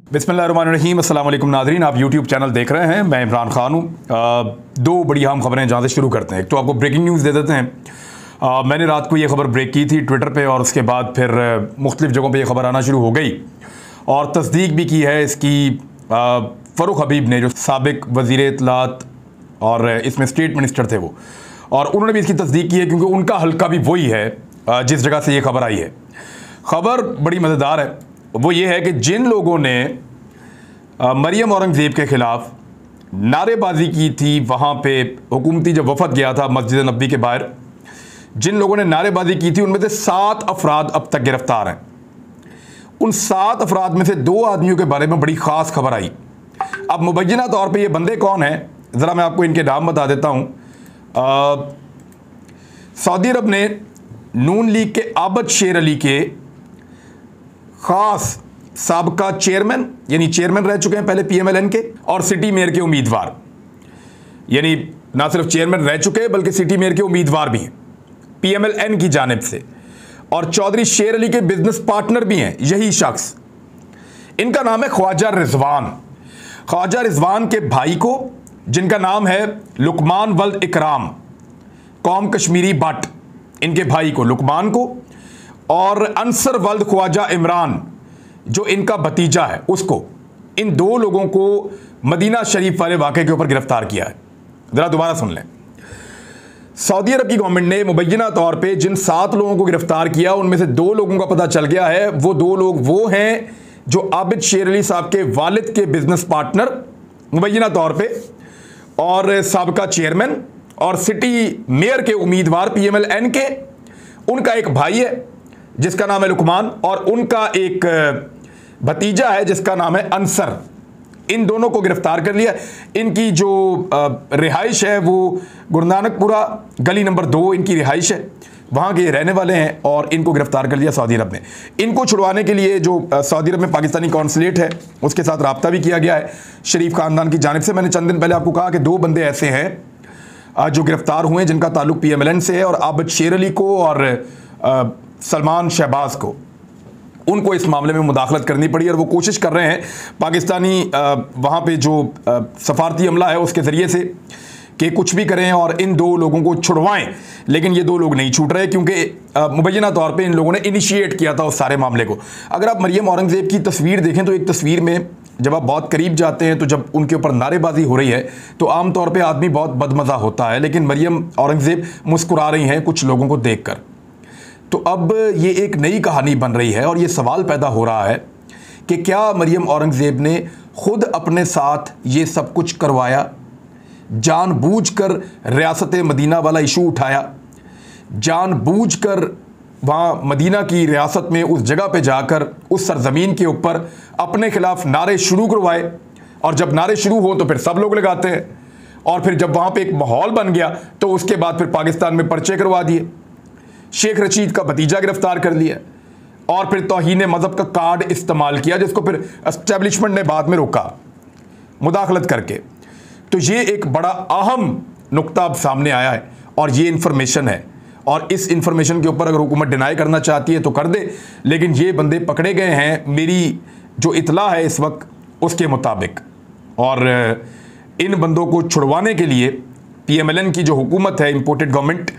बिस्मिल्लाहिर्रहमानिर्रहीम। अस्सलाम वालेकुम नाज़रीन, आप यूट्यूब चैनल देख रहे हैं। मैं इमरान खान हूँ। दो बड़ी अहम खबरें जहाँ से शुरू करते हैं। एक तो आपको ब्रेकिंग न्यूज़ दे देते हैं। मैंने रात को ये खबर ब्रेक की थी ट्विटर पे और उसके बाद फिर मुख्तलिफ़ जगहों पे ये खबर आना शुरू हो गई और तस्दीक भी की है इसकी फ़ारूक हबीब ने, जो साबिक वज़ीर इत्तलात और इसमें स्टेट मिनिस्टर थे वो, और उन्होंने भी इसकी तस्दीक की है क्योंकि उनका हल्का भी वही है जिस जगह से ये खबर आई है। खबर बड़ी मज़ेदार है। वो ये है कि जिन लोगों ने मरियम औरंगज़ेब के ख़िलाफ़ नारेबाजी की थी, वहाँ पे हुकूमती जब वफ़द गया था मस्जिद नबी के बाहर, जिन लोगों ने नारेबाजी की थी उनमें से 7 अफराद अब तक गिरफ़्तार हैं। उन 7 अफराद में से 2 आदमियों के बारे में बड़ी ख़ास खबर आई। अब मुबैना तौर पे ये बंदे कौन हैं, ज़रा मैं आपको इनके नाम बता देता हूँ। सऊदी अरब ने नून लीग के आबद शेर अली के ख़ास साबका चेयरमैन, यानी चेयरमैन रह चुके हैं पहले PMLN के, और सिटी मेयर के उम्मीदवार, यानी ना सिर्फ चेयरमैन रह चुके हैं बल्कि सिटी मेयर के उम्मीदवार भी हैं PMLN की जानिब से, और चौधरी शेर अली के बिजनेस पार्टनर भी हैं यही शख्स। इनका नाम है ख्वाजा रिजवान। ख्वाजा रिजवान के भाई को, जिनका नाम है लुकमान वल्द इकराम, कौम कश्मीरी बट, इनके भाई को लुकमान को, और अंसर वल्द ख्वाजा इमरान जो इनका भतीजा है उसको, इन 2 लोगों को मदीना शरीफ वाले वाक़े के ऊपर गिरफ्तार किया है। ज़रा दोबारा सुन लें। सऊदी अरब की गवर्नमेंट ने मुबैना तौर पे जिन 7 लोगों को गिरफ्तार किया उनमें से 2 लोगों का पता चल गया है। वो 2 लोग वो हैं जो आबिद शेर अली साहब के वालिद के बिजनेस पार्टनर मुबैना तौर पे, और साबका चेयरमैन और सिटी मेयर के उम्मीदवार PMLN के। उनका एक भाई है जिसका नाम है लुकमान, और उनका एक भतीजा है जिसका नाम है अंसर। इन दोनों को गिरफ्तार कर लिया। इनकी जो रिहाइश है वो गुरुनानकपुरा गली नंबर 2 इनकी रिहाइश है, वहाँ के रहने वाले हैं, और इनको गिरफ्तार कर लिया सऊदी अरब ने। इनको छुड़वाने के लिए जो सऊदी अरब में पाकिस्तानी कौंसलेट है उसके साथ रब्ता भी किया गया है शरीफ ख़ानदान की जानिब से। मैंने चंद दिन पहले आपको कहा कि 2 बंदे ऐसे हैं जो गिरफ्तार हुए जिनका ताल्लुक PMLN से है, और आबिद शेर अली को और सलमान शहबाज को, उनको इस मामले में मुदाखलत करनी पड़ी, और वो कोशिश कर रहे हैं पाकिस्तानी वहाँ पे जो सफारती अमला है उसके ज़रिए से कि कुछ भी करें और इन 2 लोगों को छुड़वाएं। लेकिन ये 2 लोग नहीं छूट रहे क्योंकि मुबैना तौर पे इन लोगों ने इनिशिएट किया था उस सारे मामले को। अगर आप मरियम औरंगज़ेब की तस्वीर देखें तो एक तस्वीर में जब आप बहुत करीब जाते हैं तो जब उनके ऊपर नारेबाजी हो रही है तो आम तौर पे आदमी बहुत बदमज़ा होता है, लेकिन मरियम औरंगज़ेब मुस्कुरा रही हैं कुछ लोगों को देखकर। तो अब ये एक नई कहानी बन रही है और ये सवाल पैदा हो रहा है कि क्या मरियम औरंगज़ेब ने खुद अपने साथ ये सब कुछ करवाया, जानबूझकर रियासत मदीना वाला इशू उठाया, जानबूझकर वहाँ मदीना की रियासत में उस जगह पे जाकर उस सरजमीन के ऊपर अपने खिलाफ नारे शुरू करवाए, और जब नारे शुरू हो तो फिर सब लोग लगाते हैं, और फिर जब वहाँ पे एक माहौल बन गया तो उसके बाद फिर पाकिस्तान में पर्चे करवा दिए, शेख रशीद का भतीजा गिरफ्तार कर लिया, और फिर तौहीन मज़हब का कार्ड इस्तेमाल किया जिसको फिर एस्टेब्लिशमेंट ने बाद में रोका मुदाखलत करके। तो ये एक बड़ा अहम नुक्ता अब सामने आया है और ये इन्फॉर्मेशन है, और इस इन्फॉर्मेशन के ऊपर अगर हुकूमत डिनाई करना चाहती है तो कर दे, लेकिन ये बंदे पकड़े गए हैं मेरी जो इतला है इस वक्त उसके मुताबिक, और इन बंदों को छुड़वाने के लिए PMLN की जो हुकूमत है, इम्पोर्टेड गवर्नमेंट,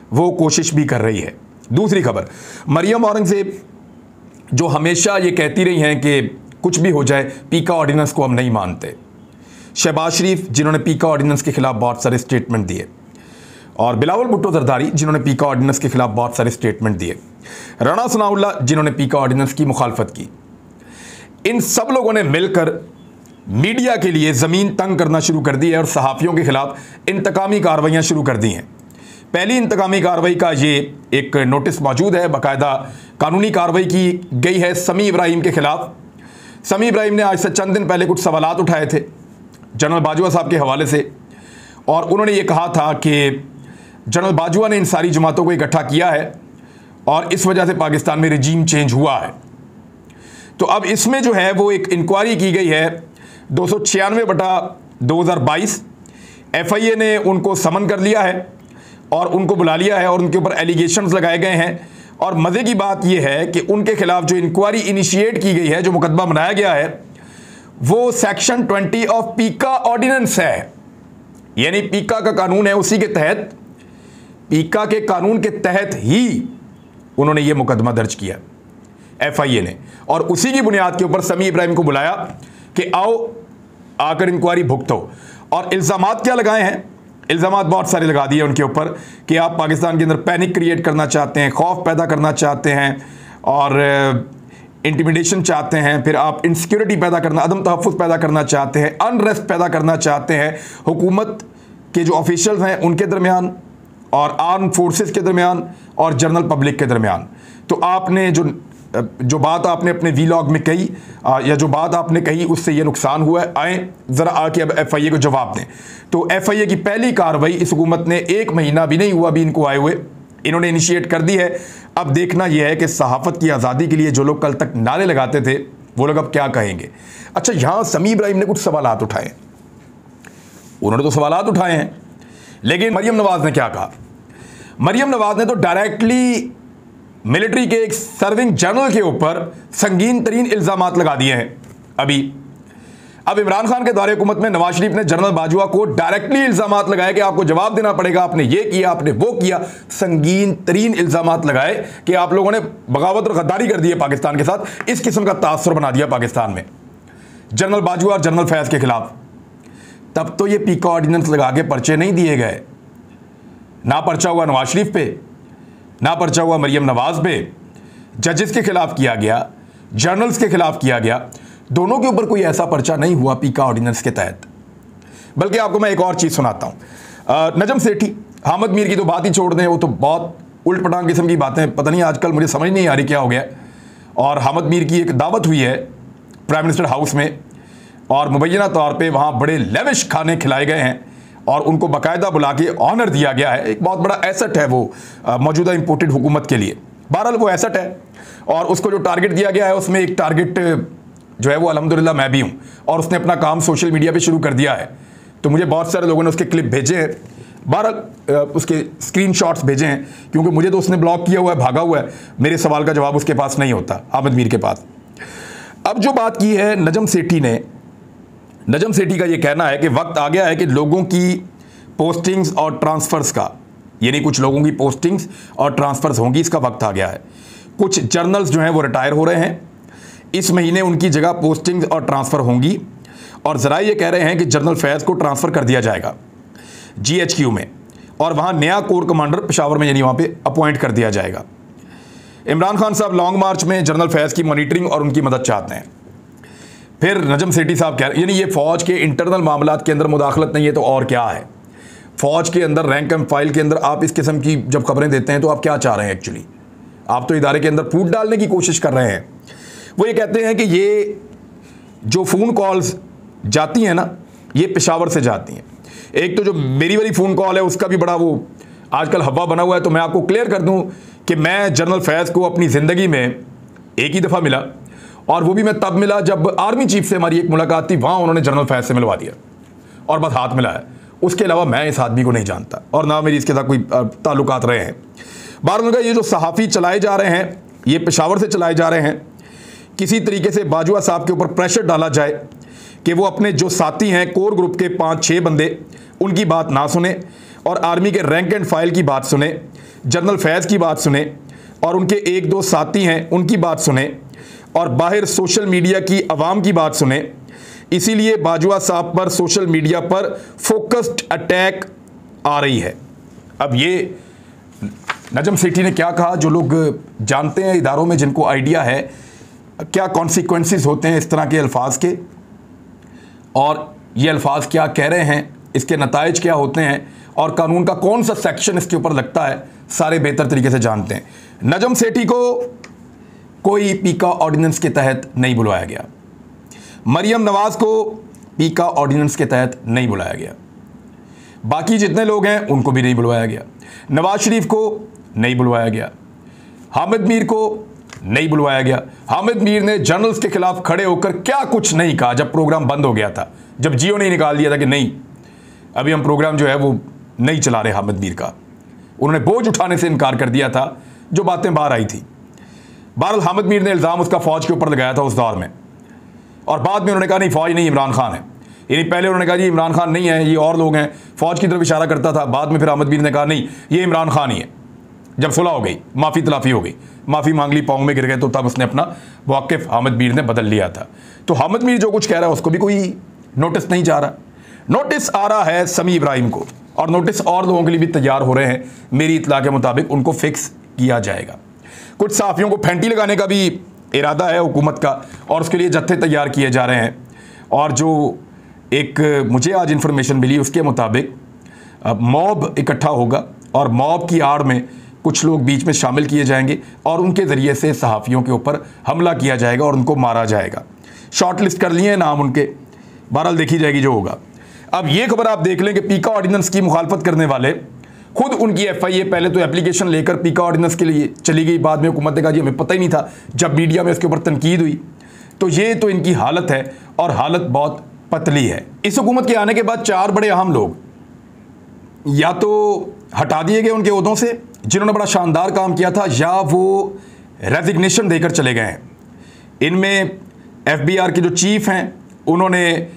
वो कोशिश भी कर रही है। दूसरी खबर, मरियम औरंगज़ेब जो हमेशा ये कहती रही हैं कि कुछ भी हो जाए पीका ऑर्डिनेंस को हम नहीं मानते। शहबाज शरीफ जिन्होंने पीका ऑर्डिनेंस के खिलाफ बहुत सारे स्टेटमेंट दिए, और बिलावल भुट्टो जरदारी जिन्होंने पीका ऑर्डिनेंस के खिलाफ बहुत सारे स्टेटमेंट दिए, राणा सनाउल्लाह जिन्होंने पीका ऑर्डिनेंस की मुखालफत की, इन सब लोगों ने मिलकर मीडिया के लिए ज़मीन तंग करना शुरू कर दी है और सहाफ़ियों के खिलाफ इंतकामी कार्रवाइयाँ शुरू कर दी हैं। पहली इंतकामी कार्रवाई का ये एक नोटिस मौजूद है, बाकायदा कानूनी कार्रवाई की गई है समी इब्राहिम के खिलाफ। समी इब्राहिम ने आज से चंद दिन पहले कुछ सवालात उठाए थे जनरल बाजवा साहब के हवाले से, और उन्होंने ये कहा था कि जनरल बाजवा ने इन सारी जमातों को इकट्ठा किया है और इस वजह से पाकिस्तान में रजीम चेंज हुआ है। तो अब इसमें जो है वो एक इंक्वायरी की गई है 296/2022। FIA ने उनको समन कर लिया है और उनको बुला लिया है और उनके ऊपर एलिगेशंस लगाए गए हैं, और मज़े की बात यह है कि उनके खिलाफ जो इंक्वायरी इनिशिएट की गई है, जो मुकदमा बनाया गया है, वो सेक्शन 20 ऑफ पीका ऑर्डिनेंस है, यानी पीका का कानून है, उसी के तहत, पीका के कानून के तहत ही उन्होंने ये मुकदमा दर्ज किया एफआईए ने, और उसी की बुनियाद के ऊपर समी इब्राहिम को बुलाया कि आओ आकर इंक्वायरी भुगतो। और इल्जामात क्या लगाए हैं? इल्जामात बहुत सारे लगा दिए उनके ऊपर कि आप पाकिस्तान के अंदर पैनिक क्रिएट करना चाहते हैं, खौफ पैदा करना चाहते हैं और इंटिमिडेशन चाहते हैं, फिर आप इनसिक्योरिटी पैदा करना, अदम तहफ़्फ़ुज़ पैदा करना चाहते हैं, अनरेस्ट पैदा करना चाहते हैं हुकूमत के जो ऑफिशियल्स हैं उनके दरमियान और आर्म फोर्सेस के दरमियान और जनरल पब्लिक के दरमियान। तो आपने जो बात आपने अपने वीलॉग में कही या जो बात आपने कही उससे ये नुकसान हुआ है, आए ज़रा आके अब एफआईए को जवाब दें। तो एफआईए की पहली कार्रवाई इस हुकूमत ने 1 महीना भी नहीं हुआ अभी इनको आए हुए, इन्होंने इनिशिएट कर दी है। अब देखना यह है कि सहाफ़त की आज़ादी के लिए जो लोग कल तक नारे लगाते थे वो लोग अब क्या कहेंगे। अच्छा, यहाँ समी इब्राहिम ने कुछ सवालात उठाए, उन्होंने तो सवालात उठाए हैं, लेकिन मरियम नवाज़ ने क्या कहा? मरियम नवाज़ ने तो डायरेक्टली मिलिट्री के एक सर्विंग जनरल के ऊपर संगीन तरीन इल्ज़ामात लगा दिए हैं। अब इमरान खान के दौरे हुकूमत में नवाज शरीफ ने जनरल बाजवा को डायरेक्टली इल्ज़ामात लगाए कि आपको जवाब देना पड़ेगा, आपने ये किया, आपने वो किया, संगीन तरीन इल्ज़ामात लगाए कि आप लोगों ने बगावत और गद्दारी कर दी है पाकिस्तान के साथ। इस किस्म का तासुर बना दिया पाकिस्तान में जनरल बाजवा और जनरल फैज़ के खिलाफ। तब तो ये पीका ऑर्डिनेंस लगा के पर्चे नहीं दिए गए, ना पर्चा हुआ नवाज शरीफ पे, ना पर्चा हुआ मरियम नवाज पे, जजेस के खिलाफ किया गया, जर्नल्स के खिलाफ किया गया, दोनों के ऊपर कोई ऐसा पर्चा नहीं हुआ पीका ऑर्डिनेंस के तहत। बल्कि आपको मैं एक और चीज़ सुनाता हूँ। नजम सेठी, हामिद मीर की तो बात ही छोड़ दें, वो तो बहुत उल्ट पटांग किस्म की बातें, पता नहीं आजकल मुझे समझ नहीं आ रही क्या हो गया। और हामिद मीर की एक दावत हुई है प्राइम मिनिस्टर हाउस में और मुबैना तौर पर वहाँ बड़े लेविश खाने खिलाए गए हैं और उनको बाकायदा बुला के ऑनर दिया गया है। एक बहुत बड़ा एसेट है वो मौजूदा इंपोर्टेड हुकूमत के लिए। बहरहाल वो एसेट है और उसको जो टारगेट दिया गया है उसमें एक टारगेट जो है वो अल्हम्दुलिल्लाह मैं भी हूँ, और उसने अपना काम सोशल मीडिया पे शुरू कर दिया है। तो मुझे बहुत सारे लोगों ने उसके क्लिप भेजे हैं, बहरहाल उसके स्क्रीनशॉट्स भेजे हैं, क्योंकि मुझे तो उसने ब्लॉक किया हुआ है, भागा हुआ है, मेरे सवाल का जवाब उसके पास नहीं होता, हामिद मीर के पास। अब जो बात की है नजम सेठी ने, नजम सेठी का ये कहना है कि वक्त आ गया है कि लोगों की पोस्टिंग्स और ट्रांसफ़र्स का, यानी कुछ लोगों की पोस्टिंग्स और ट्रांसफ़र्स होंगी, इसका वक्त आ गया है। कुछ जर्नल्स जो हैं वो रिटायर हो रहे हैं, इस महीने उनकी जगह पोस्टिंग्स और ट्रांसफ़र होंगी, और ज़रा ये कह रहे हैं कि जनरल फैज़ को ट्रांसफ़र कर दिया जाएगा GHQ में, और वहाँ नया कोर कमांडर पेशावर में यानी वहाँ पे अपॉइंट कर दिया जाएगा। इमरान खान साहब लॉन्ग मार्च में जनरल फैज़ की मॉनिटरिंग और उनकी मदद चाहते हैं। फिर नजम सेठी साहब कह रहे हैं, यानी ये फ़ौज के इंटरनल मामलात के अंदर मुदाखलत नहीं है तो और क्या है। फ़ौज के अंदर रैंक एंड फाइल के अंदर आप इस किस्म की जब खबरें देते हैं तो आप क्या चाह रहे हैं एक्चुअली? आप तो इदारे के अंदर फूट डालने की कोशिश कर रहे हैं। वो ये कहते हैं कि ये जो फ़ोन कॉल्स जाती हैं ना, ये पेशावर से जाती हैं। एक तो जो मेरी वाली फ़ोन कॉल है उसका भी बड़ा वो आजकल हवा बना हुआ है। तो मैं आपको क्लियर कर दूं कि मैं जनरल फैज़ को अपनी ज़िंदगी में एक ही दफ़ा मिला, और वो भी मैं तब मिला जब आर्मी चीफ से हमारी एक मुलाकात थी, वहाँ उन्होंने जनरल फैज़ से मिलवा दिया और बस हाथ मिलाया। उसके अलावा मैं इस आदमी को नहीं जानता और ना मेरी इसके साथ कोई ताल्लुकात रहे हैं। बार ये जो सहाफ़ी चलाए जा रहे हैं ये पेशावर से चलाए जा रहे हैं। किसी तरीके से बाजवा साहब के ऊपर प्रेशर डाला जाए कि वो अपने जो साथी हैं कोर ग्रुप के 5-6 बंदे, उनकी बात ना सुने और आर्मी के रैंक एंड फाइल की बात सुने, जनरल फैज़ की बात सुने और उनके 1-2 साथी हैं उनकी बात सुने और बाहर सोशल मीडिया की आवाम की बात सुने। इसीलिए बाजवा साहब पर सोशल मीडिया पर फोकस्ड अटैक आ रही है। अब ये नजम सेठी ने क्या कहा, जो लोग जानते हैं इदारों में, जिनको आइडिया है क्या कॉन्सिक्वेंसेस होते हैं इस तरह के अल्फाज के, और ये अल्फाज क्या कह रहे हैं, इसके नताइज क्या होते हैं और कानून का कौन सा सेक्शन इसके ऊपर लगता है, सारे बेहतर तरीके से जानते हैं। नजम सेठी को कोई पीका ऑर्डिनेंस के तहत नहीं बुलाया गया, मरियम नवाज को पीका ऑर्डिनेंस के तहत नहीं बुलाया गया, बाकी जितने लोग हैं उनको भी नहीं बुलवाया गया, नवाज शरीफ को नहीं बुलवाया गया, हामिद मीर को नहीं बुलवाया गया। हामिद मीर ने जर्नल्स के खिलाफ खड़े होकर क्या कुछ नहीं कहा जब प्रोग्राम बंद हो गया था, जब जियो ने निकाल दिया था कि नहीं अभी हम प्रोग्राम जो है वो नहीं चला रहे हामिद मीर का। उन्होंने बोझ उठाने से इनकार कर दिया था जो बातें बाहर आई थी। बहरहाल हामिद मीर ने इल्ज़ाम उसका फ़ौज के ऊपर लगाया था उस दौर में, और बाद में उन्होंने कहा नहीं फौज नहीं, इमरान खान है। यानी पहले उन्होंने कहा जी इमरान खान नहीं है, ये और लोग हैं, फौज की तरफ इशारा करता था। बाद में फिर अहमद मीर ने कहा नहीं ये इमरान खान ही है। जब सुलह हो गई, माफ़ी तलाफ़ी हो गई, माफ़ी मांग ली, पाँव में गिर गए, तो तब उसने अपना वाकिफ अहमद मीर ने बदल लिया था। तो अहमद मीर जो कुछ कह रहा है उसको भी कोई नोटिस नहीं जा रहा। नोटिस आ रहा है समी इब्राहिम को, और नोटिस और लोगों के लिए भी तैयार हो रहे हैं। मेरी इत्तला के मुताबिक उनको फिक्स किया जाएगा। कुछ सहाफ़ियों को फेंटी लगाने का भी इरादा है हुकूमत का, और उसके लिए जत्थे तैयार किए जा रहे हैं। और जो एक मुझे आज इन्फॉर्मेशन मिली उसके मुताबिक मॉब इकट्ठा होगा, और मॉब की आड़ में कुछ लोग बीच में शामिल किए जाएंगे, और उनके ज़रिए से सहाफ़ियों के ऊपर हमला किया जाएगा और उनको मारा जाएगा। शॉर्ट लिस्ट कर लिए नाम उनके, बहरहाल देखी जाएगी जो होगा। अब ये खबर आप देख लें कि पीका ऑर्डिनेंस की मुखालफत करने वाले खुद उनकी FIA पहले तो एप्लीकेशन लेकर पीका ऑर्डिनेंस के लिए चली गई, बाद में हुकूमत ने कहा जी हमें पता ही नहीं था। जब मीडिया में उसके ऊपर तनकीद हुई तो ये तो इनकी हालत है, और हालत बहुत पतली है। इस हुकूमत के आने के बाद 4 बड़े अहम लोग या तो हटा दिए गए उनके ओहदों से जिन्होंने बड़ा शानदार काम किया था, या वो रेजिग्नेशन देकर चले गए हैं। इनमें FBR के जो चीफ हैं उन्होंने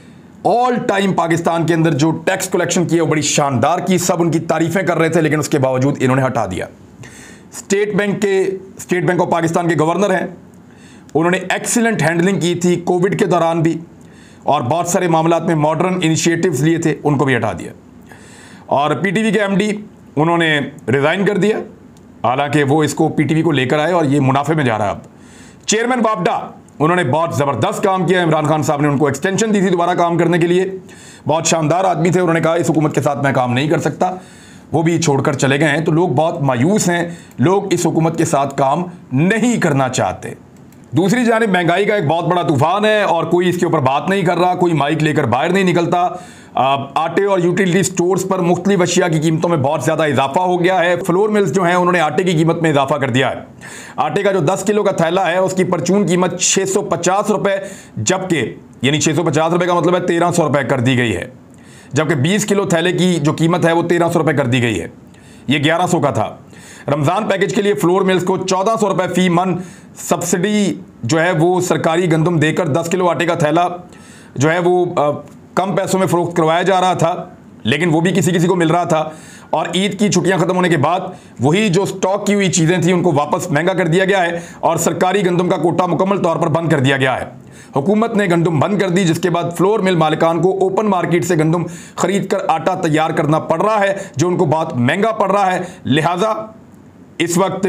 ऑल टाइम पाकिस्तान के अंदर जो टैक्स कलेक्शन किया वो बड़ी शानदार की, सब उनकी तारीफ़ें कर रहे थे, लेकिन उसके बावजूद इन्होंने हटा दिया। स्टेट बैंक ऑफ पाकिस्तान के गवर्नर हैं, उन्होंने एक्सीलेंट हैंडलिंग की थी कोविड के दौरान भी, और बहुत सारे मामलात में मॉडर्न इनिशिएटिव्स लिए थे, उनको भी हटा दिया। और PTV के MD उन्होंने रिज़ाइन कर दिया, हालांकि वो इसको PTV को लेकर आए और ये मुनाफे में जा रहा है। अब चेयरमैन वापडा उन्होंने बहुत ज़बरदस्त काम किया। इमरान खान साहब ने उनको एक्सटेंशन दी थी दोबारा काम करने के लिए, बहुत शानदार आदमी थे। उन्होंने कहा इस हुकूमत के साथ मैं काम नहीं कर सकता, वो भी छोड़कर चले गए हैं। तो लोग बहुत मायूस हैं, लोग इस हुकूमत के साथ काम नहीं करना चाहते। दूसरी जानिब महंगाई का एक बहुत बड़ा तूफान है, और कोई इसके ऊपर बात नहीं कर रहा, कोई माइक लेकर बाहर नहीं निकलता। आटे और यूटिलिटी स्टोर्स पर मुख्तलिफ अशिया की कीमतों में बहुत ज़्यादा इजाफा हो गया है। फ्लोर मिल्स जो हैं उन्होंने आटे की कीमत में इजाफा कर दिया है। आटे का जो 10 किलो का थैला है उसकी परचून कीमत 650 रुपये, जबकि यानी 650 रुपये का मतलब है 1300 रुपये कर दी गई है, जबकि 20 किलो थैले की जो कीमत है वो 1300 रुपये कर दी गई है। ये 1100 का था। रमज़ान पैकेज के लिए फ्लोर मिल्स को 1400 रुपये फी मन सब्सिडी जो है वो सरकारी गंदम देकर 10 किलो आटे का थैला जो है वो कम पैसों में फ़रोख्त करवाया जा रहा था, लेकिन वो भी किसी किसी को मिल रहा था। और ईद की छुट्टियां ख़त्म होने के बाद वही जो स्टॉक की हुई चीज़ें थी उनको वापस महंगा कर दिया गया है, और सरकारी गंदम का कोटा मुकम्मल तौर पर बंद कर दिया गया है। हुकूमत ने गंदम बंद कर दी, जिसके बाद फ्लोर मिल मालिकान को ओपन मार्केट से गंदम खरीद कर आटा तैयार करना पड़ रहा है, जो उनको बहुत महंगा पड़ रहा है। लिहाजा इस वक्त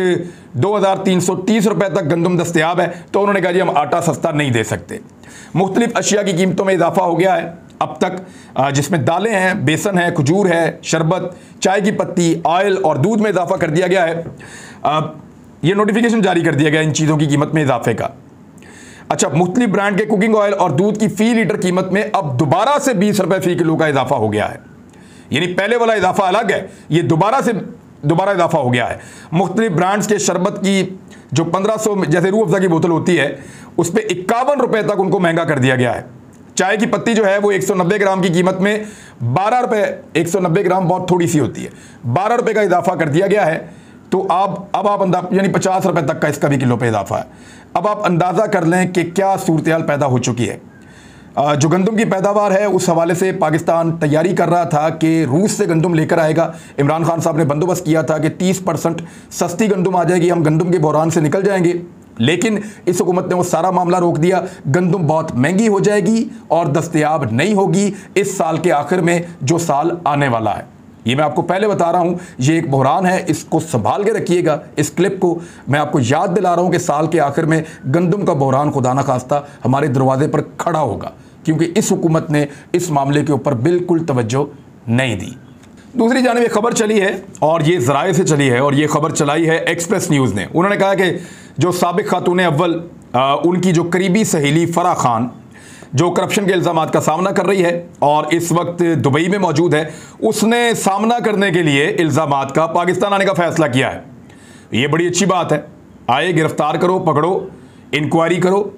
2330 रुपये तक गंदम दस्तयाब है, तो उन्होंने कहा जी हम आटा सस्ता नहीं दे सकते। मुख्तलिफ अशिया की कीमतों में इजाफा हो गया है अब तक, जिसमें दालें हैं, बेसन है, खजूर है, शरबत, चाय की पत्ती, ऑयल और दूध में इजाफा कर दिया गया है। ये नोटिफिकेशन जारी कर दिया गया इन चीज़ों की कीमत में इजाफे का। अच्छा, मुख्तलिफ ब्रांड के कुकिंग ऑयल और दूध की फ़ी लीटर कीमत में अब दोबारा से 20 रुपये फ़ी किलो का इजाफा हो गया है। यानी पहले वाला इजाफा अलग है, ये दोबारा इजाफा हो गया है। मुख्तलिफ ब्रांड्स के शरबत की जो 1500 जैसे रूह अफ़ज़ा की बोतल होती है उस पर 51 रुपये तक उनको महंगा कर दिया गया है। चाय की पत्ती जो है वो 190 ग्राम की कीमत में 12 रुपये, 190 ग्राम बहुत थोड़ी सी होती है, 12 रुपये का इजाफा कर दिया गया है। तो अब आप यानी 50 रुपये तक का इसका भी किलो पे इजाफा है। अब आप अंदाज़ा कर लें कि क्या सूरत हाल पैदा हो चुकी है। जो गंदम की पैदावार है उस हवाले से पाकिस्तान तैयारी कर रहा था कि रूस से गंदम लेकर आएगा। इमरान खान साहब ने बंदोबस्त किया था कि 30% सस्ती गंदम आ जाएगी, हम गंदम के बहरान से निकल जाएंगे। लेकिन इस हुकूमत ने वो सारा मामला रोक दिया। गंदम बहुत महंगी हो जाएगी और दस्तयाब नहीं होगी इस साल के आखिर में, जो साल आने वाला है। ये मैं आपको पहले बता रहा हूँ, ये एक बहरान है, इसको संभाल के रखिएगा। इस क्लिप को मैं आपको याद दिला रहा हूँ कि साल के आखिर में गंदम का बहरान खुदा न खास्ता हमारे दरवाजे पर खड़ा होगा, क्योंकि इस हुकूमत ने इस मामले के ऊपर बिल्कुल तवज्जो नहीं दी। दूसरी जानिब एक खबर चली है, और ये ज़राए से चली है, और ये खबर चलाई है एक्सप्रेस न्यूज़ ने। उन्होंने कहा कि जो साबिक खातून अव्वल उनकी जो करीबी सहेली फराह खान जो करप्शन के इल्ज़ामात का सामना कर रही है और इस वक्त दुबई में मौजूद है, उसने सामना करने के लिए इल्ज़ामात का पाकिस्तान आने का फ़ैसला किया है। ये बड़ी अच्छी बात है। आए, गिरफ्तार करो, पकड़ो, इंक्वायरी करो।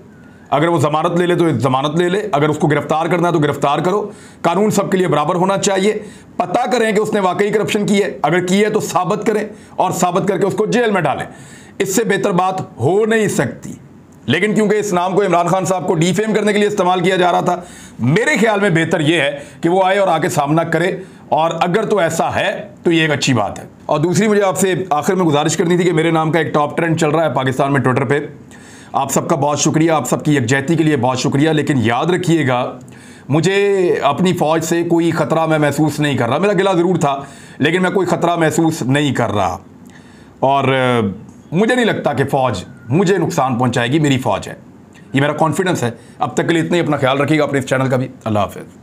अगर वो ज़मानत ले ले तो ज़मानत ले ले, अगर उसको गिरफ्तार करना है तो गिरफ्तार करो। कानून सबके लिए बराबर होना चाहिए। पता करें कि उसने वाकई करप्शन की है, अगर की है तो साबित करें और साबित करके उसको जेल में डालें। इससे बेहतर बात हो नहीं सकती। लेकिन क्योंकि इस नाम को इमरान खान साहब को डिफेम करने के लिए इस्तेमाल किया जा रहा था, मेरे ख्याल में बेहतर यह है कि वो आए और आके सामना करे, और अगर तो ऐसा है तो ये एक अच्छी बात है। और दूसरी मुझे आपसे आखिर में गुजारिश करनी थी कि मेरे नाम का एक टॉप ट्रेंड चल रहा है पाकिस्तान में ट्विटर पे। आप सबका बहुत शुक्रिया, आप सबकी यकजहती के लिए बहुत शुक्रिया, लेकिन याद रखिएगा मुझे अपनी फ़ौज से कोई ख़तरा मैं महसूस नहीं कर रहा। मेरा गिला ज़रूर था, लेकिन मैं कोई ख़तरा महसूस नहीं कर रहा, और मुझे नहीं लगता कि फ़ौज मुझे नुकसान पहुंचाएगी। मेरी फ़ौज है, ये मेरा कॉन्फिडेंस है। अब तक के लिए इतना ही। अपना ख्याल रखिएगा, अपने इस चैनल का भी। अल्लाह हाफ़िज़।